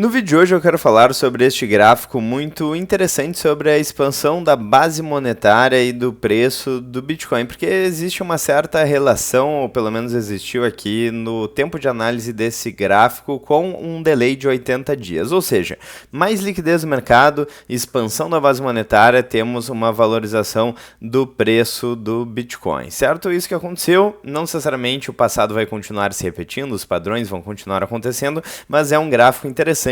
No vídeo de hoje eu quero falar sobre este gráfico muito interessante sobre a expansão da base monetária e do preço do Bitcoin, porque existe uma certa relação, ou pelo menos existiu aqui, no tempo de análise desse gráfico com um delay de 80 dias, ou seja, mais liquidez no mercado, expansão da base monetária, temos uma valorização do preço do Bitcoin, certo? Isso que aconteceu, não necessariamente o passado vai continuar se repetindo, os padrões vão continuar acontecendo, mas é um gráfico interessante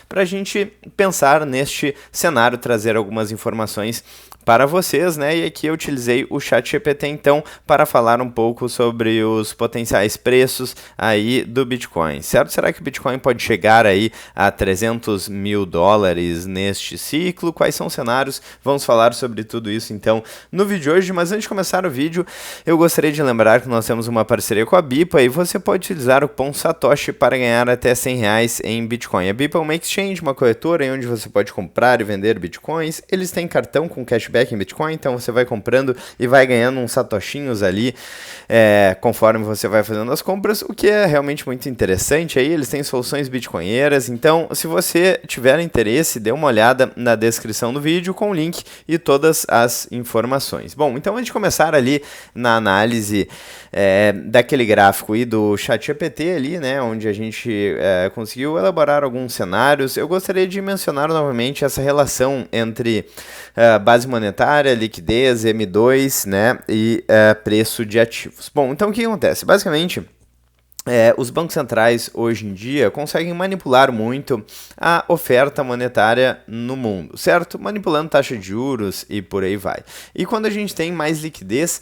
para a gente pensar neste cenário, trazer algumas informações para vocês, né? E aqui eu utilizei o ChatGPT então para falar um pouco sobre os potenciais preços aí do Bitcoin, certo? Será que o Bitcoin pode chegar aí a 300 mil dólares neste ciclo? Quais são os cenários? Vamos falar sobre tudo isso então no vídeo de hoje, mas antes de começar o vídeo, eu gostaria de lembrar que nós temos uma parceria com a BIPA e você pode utilizar o cupom SATOSHI para ganhar até R$100 em Bitcoin. A BIPA é uma exchange, uma corretora em onde você pode comprar e vender Bitcoins. Eles têm cartão com cashback em Bitcoin, então você vai comprando e vai ganhando uns satoshinhos ali conforme você vai fazendo as compras, o que é realmente muito interessante. Aí eles têm soluções bitcoinheiras, então se você tiver interesse, dê uma olhada na descrição do vídeo com o link e todas as informações. Bom, então antes de começar ali na análise daquele gráfico e do ChatGPT ali, né, onde a gente conseguiu elaborar alguns cenários, eu gostaria de mencionar novamente essa relação entre base monetária, liquidez, M2, né, e preço de ativos. Bom, então o que acontece? Basicamente, os bancos centrais hoje em dia conseguem manipular muito a oferta monetária no mundo, certo? Manipulando taxa de juros e por aí vai. E quando a gente tem mais liquidez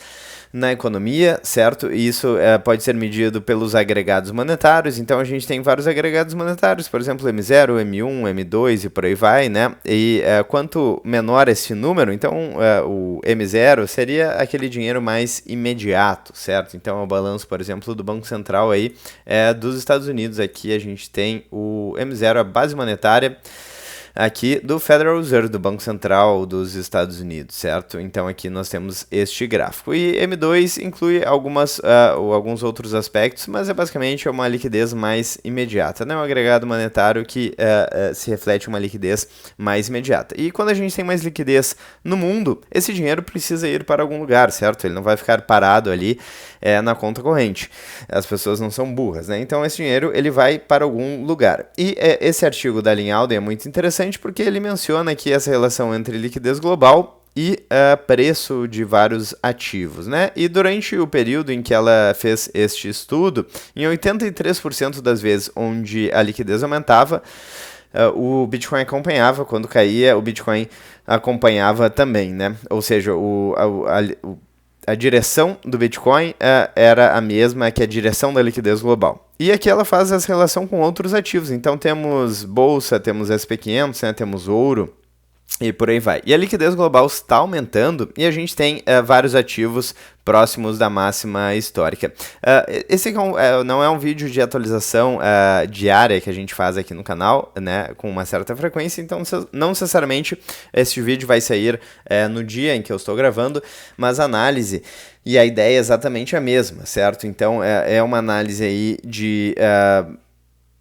na economia, certo? Isso pode ser medido pelos agregados monetários, então a gente tem vários agregados monetários, por exemplo, M0, M1, M2 e por aí vai, né? E quanto menor esse número, então o M0 seria aquele dinheiro mais imediato, certo? Então é o balanço, por exemplo, do Banco Central aí dos Estados Unidos. Aqui a gente tem o M0, a base monetária aqui do Federal Reserve, do Banco Central dos Estados Unidos, certo? Então aqui nós temos este gráfico. E M2 inclui alguns outros aspectos, mas é basicamente uma liquidez mais imediata, né? Um agregado monetário que se reflete uma liquidez mais imediata. E quando a gente tem mais liquidez no mundo, esse dinheiro precisa ir para algum lugar, certo? Ele não vai ficar parado ali na conta corrente. As pessoas não são burras, né? Então esse dinheiro ele vai para algum lugar. E esse artigo da Lynn Alden é muito interessante porque ele menciona aqui essa relação entre liquidez global e preço de vários ativos, né? E durante o período em que ela fez este estudo, em 83% das vezes onde a liquidez aumentava, o Bitcoin acompanhava, quando caía, o Bitcoin acompanhava também, né? Ou seja, a direção do Bitcoin era a mesma que a direção da liquidez global. E aqui ela faz essa relação com outros ativos. Então temos bolsa, temos SP500, né, temos ouro e por aí vai. E a liquidez global está aumentando e a gente tem vários ativos próximos da máxima histórica. Esse não é um vídeo de atualização diária que a gente faz aqui no canal, né, com uma certa frequência, então não necessariamente esse vídeo vai sair no dia em que eu estou gravando, mas a análise e a ideia é exatamente a mesma, certo? Então é uma análise aí de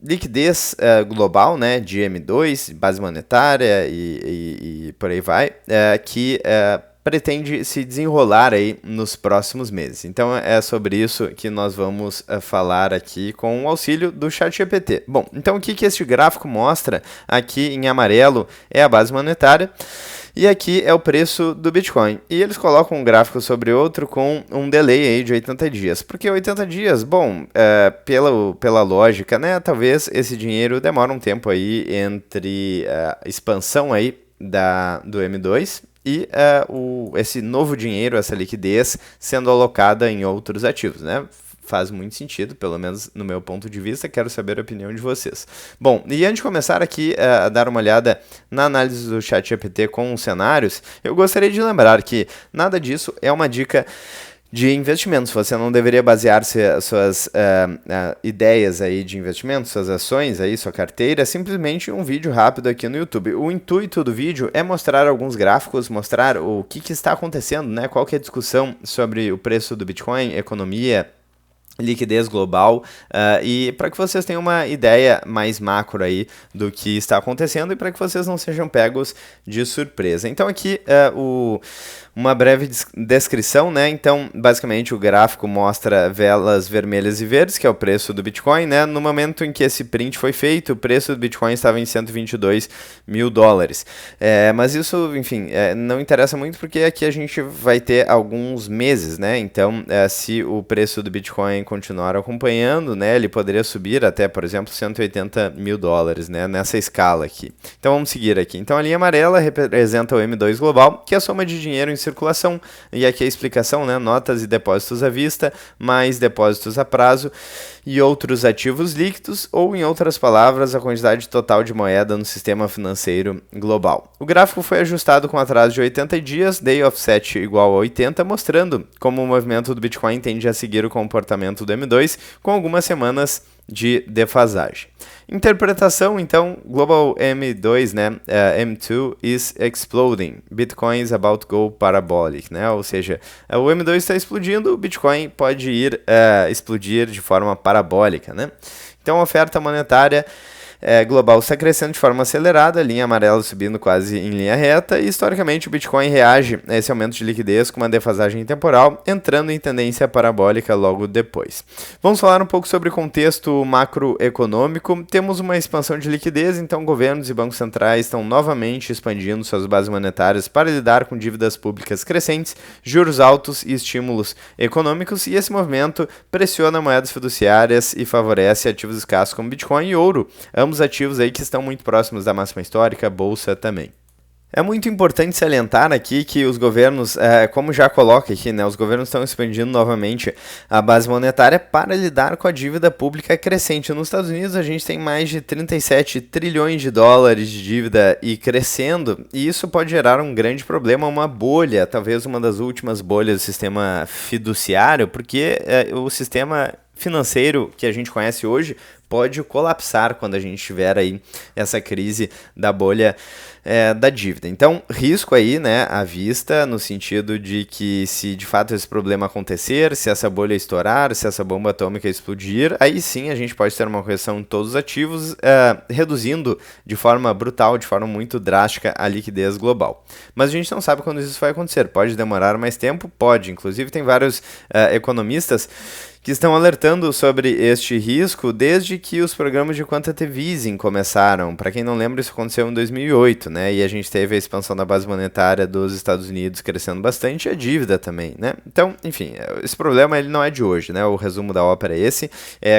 liquidez global, né, de M2, base monetária e por aí vai, que pretende se desenrolar aí nos próximos meses. Então é sobre isso que nós vamos falar aqui com o auxílio do ChatGPT. Bom, então o que este gráfico mostra aqui em amarelo é a base monetária e aqui é o preço do Bitcoin. E eles colocam um gráfico sobre outro com um delay aí de 80 dias. Por que 80 dias? Bom, pela lógica, né, talvez esse dinheiro demore um tempo aí entre a expansão aí do M2 e esse novo dinheiro, essa liquidez sendo alocada em outros ativos, né? Faz muito sentido, pelo menos no meu ponto de vista, quero saber a opinião de vocês. Bom, e antes de começar aqui a dar uma olhada na análise do ChatGPT com os cenários, eu gostaria de lembrar que nada disso é uma dica de investimentos. Você não deveria basear suas ideias aí de investimento, suas ações aí, sua carteira, simplesmente um vídeo rápido aqui no YouTube. O intuito do vídeo é mostrar alguns gráficos, mostrar o que está acontecendo, né? Qual que é a discussão sobre o preço do Bitcoin, economia liquidez global, e para que vocês tenham uma ideia mais macro aí do que está acontecendo e para que vocês não sejam pegos de surpresa. Então aqui uma breve descrição, né? Então, basicamente, o gráfico mostra velas vermelhas e verdes, que é o preço do Bitcoin, né? No momento em que esse print foi feito, o preço do Bitcoin estava em 122 mil dólares. Mas isso, enfim, não interessa muito porque aqui a gente vai ter alguns meses, né? Então, se o preço do Bitcoin continuar acompanhando, né? Ele poderia subir até, por exemplo, 180 mil dólares, né? Nessa escala aqui. Então, vamos seguir aqui. Então, a linha amarela representa o M2 Global, que é a soma de dinheiro em circulação, e aqui a explicação, né? Notas e depósitos à vista, mais depósitos a prazo e outros ativos líquidos, ou em outras palavras, a quantidade total de moeda no sistema financeiro global. O gráfico foi ajustado com atraso de 80 dias, day offset igual a 80, mostrando como o movimento do Bitcoin tende a seguir o comportamento do M2, com algumas semanas de defasagem. Interpretação, então, Global M2, né, M2 is exploding, Bitcoin is about to go parabolic, né, ou seja, o M2 está explodindo, o Bitcoin pode ir explodir de forma parabólica, né. Então, a oferta monetária global está crescendo de forma acelerada, a linha amarela subindo quase em linha reta, e historicamente o Bitcoin reage a esse aumento de liquidez com uma defasagem temporal, entrando em tendência parabólica logo depois. Vamos falar um pouco sobre o contexto macroeconômico. Temos uma expansão de liquidez, então governos e bancos centrais estão novamente expandindo suas bases monetárias para lidar com dívidas públicas crescentes, juros altos e estímulos econômicos, e esse movimento pressiona moedas fiduciárias e favorece ativos escassos como Bitcoin e ouro, ambos ativos aí que estão muito próximos da máxima histórica, bolsa também. É muito importante salientar aqui que os governos, como já coloca aqui, né, os governos estão expandindo novamente a base monetária para lidar com a dívida pública crescente. Nos Estados Unidos a gente tem mais de 37 trilhões de dólares de dívida e crescendo, e isso pode gerar um grande problema, uma bolha, talvez uma das últimas bolhas do sistema fiduciário, porque o sistema financeiro que a gente conhece hoje pode colapsar quando a gente tiver aí essa crise da bolha da dívida. Então, risco aí, né, à vista, no sentido de que se de fato esse problema acontecer, se essa bolha estourar, se essa bomba atômica explodir, aí sim a gente pode ter uma correção em todos os ativos, reduzindo de forma brutal, de forma muito drástica a liquidez global. Mas a gente não sabe quando isso vai acontecer. Pode demorar mais tempo? Pode. Inclusive tem vários economistas que estão alertando sobre este risco desde que os programas de quantitative easing começaram. Para quem não lembra, isso aconteceu em 2008, né? E a gente teve a expansão da base monetária dos Estados Unidos crescendo bastante, e a dívida também, né? Então, enfim, esse problema ele não é de hoje, né? O resumo da ópera é esse.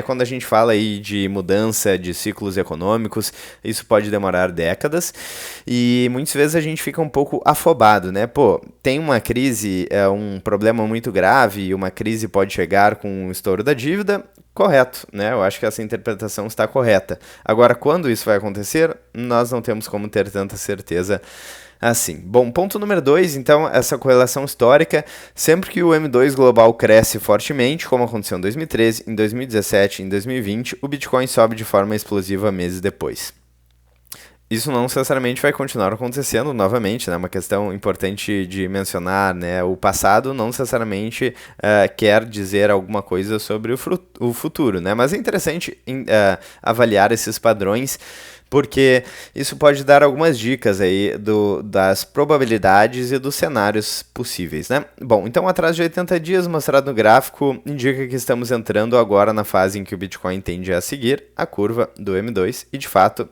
Quando a gente fala aí de mudança de ciclos econômicos, isso pode demorar décadas e muitas vezes a gente fica um pouco afobado, né? Pô, tem uma crise, um problema muito grave e uma crise pode chegar com o estouro da dívida, correto, né? Eu acho que essa interpretação está correta. Agora, quando isso vai acontecer, nós não temos como ter tanta certeza assim. Bom, ponto número 2, então, essa correlação histórica, sempre que o M2 global cresce fortemente, como aconteceu em 2013, em 2017 e em 2020, o Bitcoin sobe de forma explosiva meses depois. Isso não necessariamente vai continuar acontecendo novamente, né? Uma questão importante de mencionar, né? O passado não necessariamente quer dizer alguma coisa sobre o futuro, né? Mas é interessante avaliar esses padrões, porque isso pode dar algumas dicas aí das probabilidades e dos cenários possíveis, né? Bom, então atrás de 80 dias mostrado no gráfico indica que estamos entrando agora na fase em que o Bitcoin tende a seguir a curva do M2 e de fato,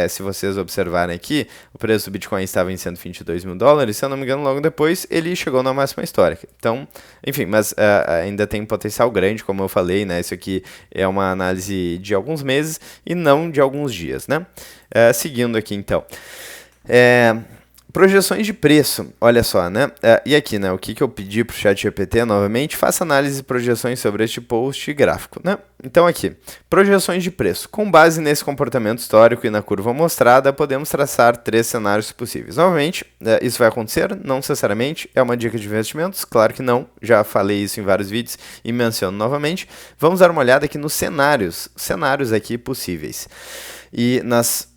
se vocês observarem aqui, o preço do Bitcoin estava em 122 mil dólares, se eu não me engano, logo depois ele chegou na máxima histórica. Então, enfim, mas ainda tem um potencial grande, como eu falei, né? Isso aqui é uma análise de alguns meses e não de alguns dias, né? Seguindo aqui, então. Projeções de preço, olha só, né? E aqui, né? O que eu pedi para o ChatGPT novamente? Faça análise e projeções sobre este post gráfico, né? então aqui, projeções de preço. Com base nesse comportamento histórico e na curva mostrada, podemos traçar 3 cenários possíveis. Novamente, isso vai acontecer? Não necessariamente. É uma dica de investimentos? Claro que não. Já falei isso em vários vídeos e menciono novamente. Vamos dar uma olhada aqui nos cenários aqui possíveis e nas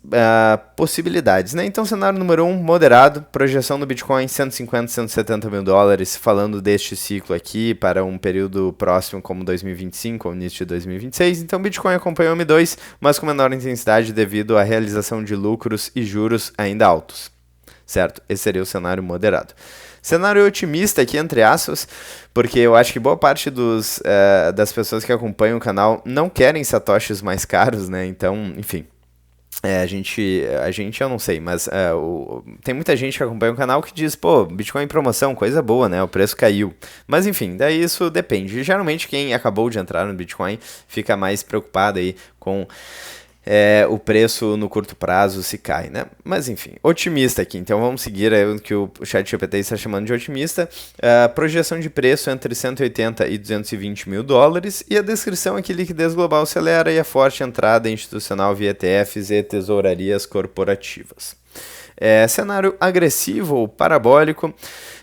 possibilidades, né? Então, cenário número 1, moderado, projeção do Bitcoin 150, 170 mil dólares, falando deste ciclo aqui para um período próximo como 2025 ou início de 2026. Então, Bitcoin acompanha o M2, mas com menor intensidade devido à realização de lucros e juros ainda altos, certo? Esse seria o cenário moderado. Cenário otimista aqui, entre aspas, porque eu acho que boa parte das pessoas que acompanham o canal não querem satoshis mais caros, né? Então, enfim... a gente eu não sei, mas tem muita gente que acompanha o canal que diz, pô, Bitcoin em promoção, coisa boa, né, o preço caiu. Mas enfim, daí isso depende. Geralmente quem acabou de entrar no Bitcoin fica mais preocupado aí com o preço no curto prazo se cai, né? Mas enfim, otimista aqui. Então vamos seguir aí o que o ChatGPT está chamando de otimista. Projeção de preço entre 180 e 220 mil dólares. E a descrição aqui, liquidez global acelera e a forte entrada institucional via ETFs e tesourarias corporativas. Cenário agressivo ou parabólico,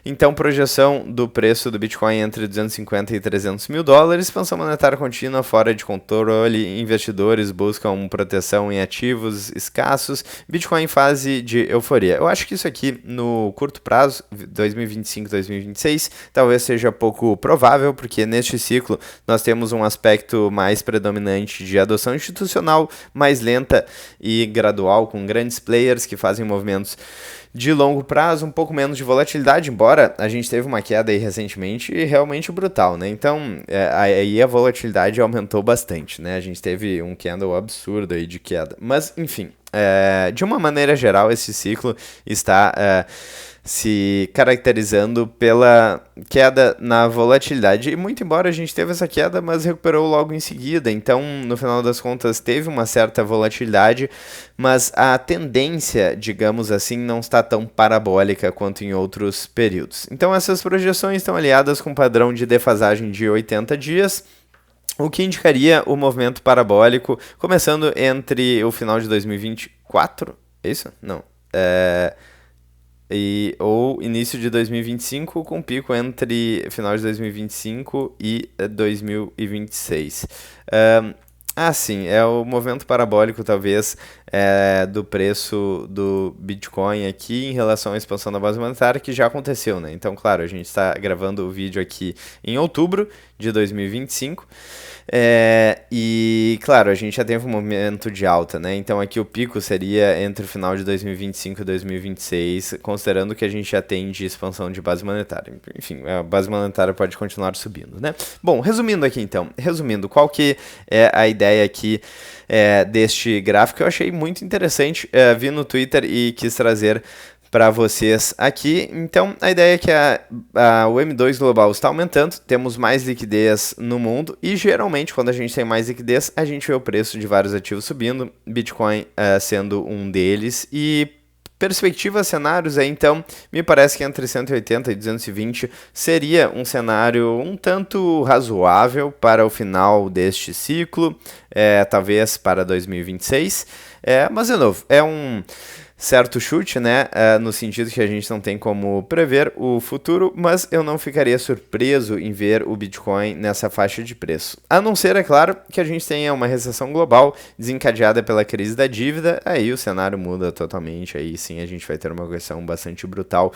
então projeção do preço do Bitcoin entre 250 e 300 mil dólares, expansão monetária contínua fora de controle, investidores buscam proteção em ativos escassos, Bitcoin em fase de euforia. Eu acho que isso aqui no curto prazo, 2025, 2026, talvez seja pouco provável, porque neste ciclo nós temos um aspecto mais predominante de adoção institucional, mais lenta e gradual, com grandes players que fazem movimentos de longo prazo, um pouco menos de volatilidade, embora a gente teve uma queda aí recentemente realmente brutal, né? Então, aí a volatilidade aumentou bastante, né? A gente teve um candle absurdo aí de queda. Mas, enfim, de uma maneira geral, esse ciclo está se caracterizando pela queda na volatilidade. E muito embora a gente teve essa queda, mas recuperou logo em seguida. Então, no final das contas, teve uma certa volatilidade, mas a tendência, digamos assim, não está tão parabólica quanto em outros períodos. Então, essas projeções estão aliadas com um padrão de defasagem de 80 dias, o que indicaria o movimento parabólico começando entre o final de 2024, é isso? Não. Ou início de 2025, com pico entre final de 2025 e 2026. Sim, é o movimento parabólico, talvez, do preço do Bitcoin aqui em relação à expansão da base monetária, que já aconteceu, né? Então, claro, a gente está gravando o vídeo aqui em outubro de 2025, e, claro, a gente já teve um momento de alta, né? Então, aqui o pico seria entre o final de 2025 e 2026, considerando que a gente já tem de expansão de base monetária. Enfim, a base monetária pode continuar subindo, né? Bom, resumindo aqui, então, qual que é a ideia aqui deste gráfico? Eu achei muito interessante, vi no Twitter e quis trazer para vocês aqui. Então, a ideia é que o M2 global está aumentando, temos mais liquidez no mundo e geralmente quando a gente tem mais liquidez, a gente vê o preço de vários ativos subindo, Bitcoin sendo um deles. E perspectivas, cenários aí, então, me parece que entre 180 e 220 seria um cenário um tanto razoável para o final deste ciclo, talvez para 2026, mas de novo, é um certo chute, né, no sentido que a gente não tem como prever o futuro, mas eu não ficaria surpreso em ver o Bitcoin nessa faixa de preço. A não ser, é claro, que a gente tenha uma recessão global desencadeada pela crise da dívida, aí o cenário muda totalmente, aí sim a gente vai ter uma correção bastante brutal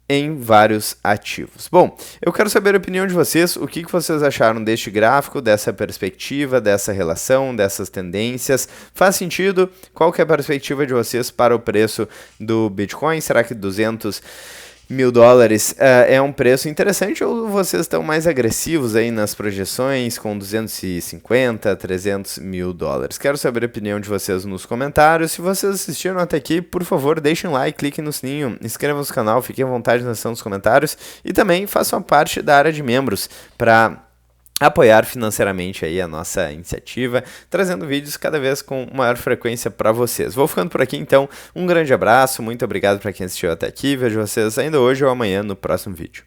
em vários ativos. Bom, eu quero saber a opinião de vocês, o que vocês acharam deste gráfico, dessa perspectiva, dessa relação, dessas tendências. Faz sentido? Qual que é a perspectiva de vocês para o preço do Bitcoin? Será que 200 mil dólares é um preço interessante ou vocês estão mais agressivos aí nas projeções com 250, 300 mil dólares? Quero saber a opinião de vocês nos comentários. Se vocês assistiram até aqui, por favor, deixem um like, cliquem no sininho, inscrevam-se no canal, fiquem à vontade na seção dos comentários e também façam parte da área de membros para apoiar financeiramente aí a nossa iniciativa, trazendo vídeos cada vez com maior frequência para vocês. Vou ficando por aqui, então. Um grande abraço, muito obrigado para quem assistiu até aqui. Vejo vocês ainda hoje ou amanhã no próximo vídeo.